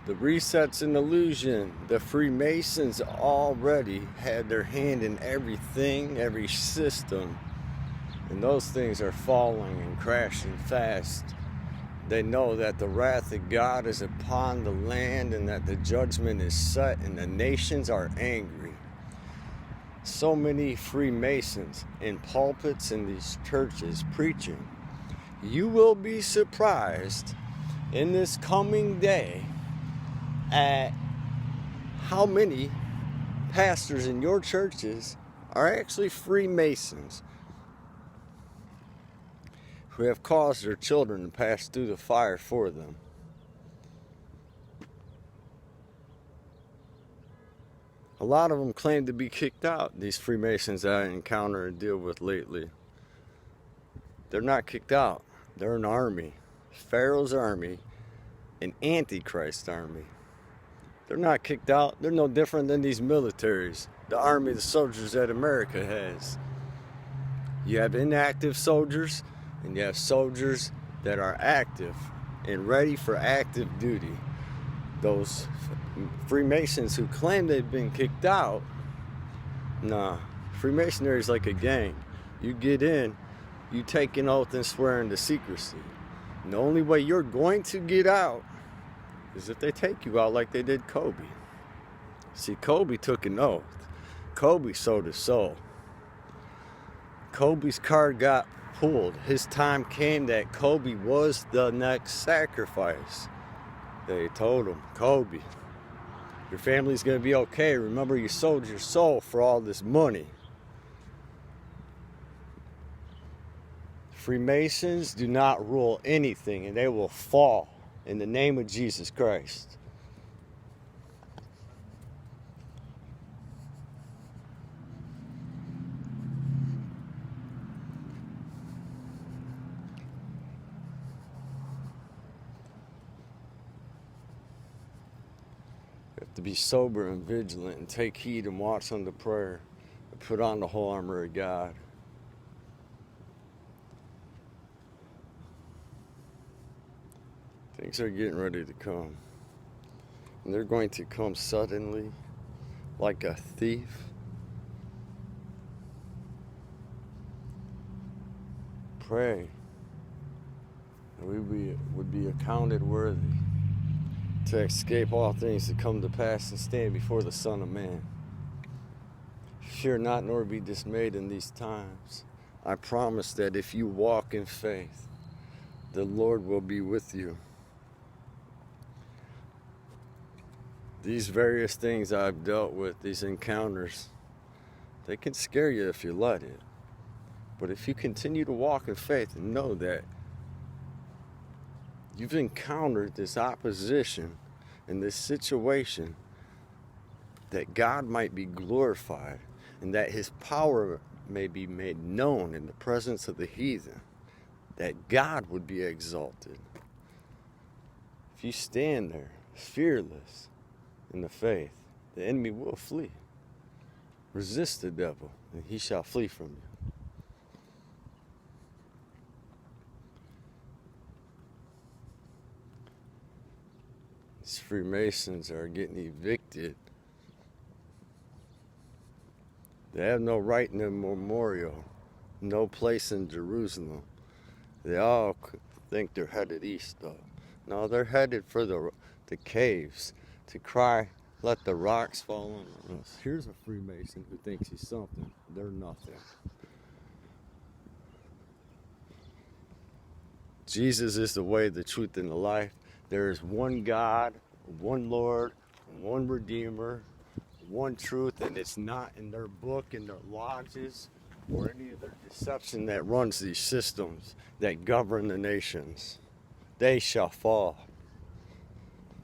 The reset's an illusion. The Freemasons already had their hand in everything, every system. And those things are falling and crashing fast. They know that the wrath of God is upon the land and that the judgment is set and the nations are angry. So many Freemasons in pulpits in these churches preaching. You will be surprised in this coming day at how many pastors in your churches are actually Freemasons who have caused their children to pass through the fire for them. A lot of them claim to be kicked out, these Freemasons that I encounter and deal with lately. They're not kicked out. They're an army. Pharaoh's army, an Antichrist army. They're not kicked out. They're no different than these militaries, the army, the soldiers that America has. You have inactive soldiers, and you have soldiers that are active and ready for active duty. Those Freemasons who claim they've been kicked out, nah, Freemasonry is like a gang. You get in, you take an oath and swear into secrecy. And the only way you're going to get out is if they take you out like they did Kobe. See, Kobe took an oath. Kobe sold his soul. Kobe's card got pulled. His time came that Kobe was the next sacrifice. They told him, Kobe, your family's going to be okay. Remember, you sold your soul for all this money. Freemasons do not rule anything, and they will fall in the name of Jesus Christ. You have to be sober and vigilant and take heed and watch unto prayer and put on the whole armor of God. Things are getting ready to come. And they're going to come suddenly, like a thief. Pray that we would be accounted worthy to escape all things to come to pass and stand before the Son of Man. Fear not, nor be dismayed in these times. I promise that if you walk in faith, the Lord will be with you. These various things I've dealt with, these encounters, they can scare you if you let it. But if you continue to walk in faith and know that you've encountered this opposition and this situation, that God might be glorified and that His power may be made known in the presence of the heathen, that God would be exalted. If you stand there fearless in the faith, the enemy will flee. Resist the devil, and he shall flee from you. These Freemasons are getting evicted. They have no right in the memorial, no place in Jerusalem. They all think they're headed east, though. No, they're headed for the caves to cry, let the rocks fall on us. Here's a Freemason who thinks he's something. They're nothing. Jesus is the way, the truth, and the life. There is one God, one Lord, one Redeemer, one truth, and it's not in their book, in their lodges, or any of their deception that runs these systems that govern the nations. They shall fall.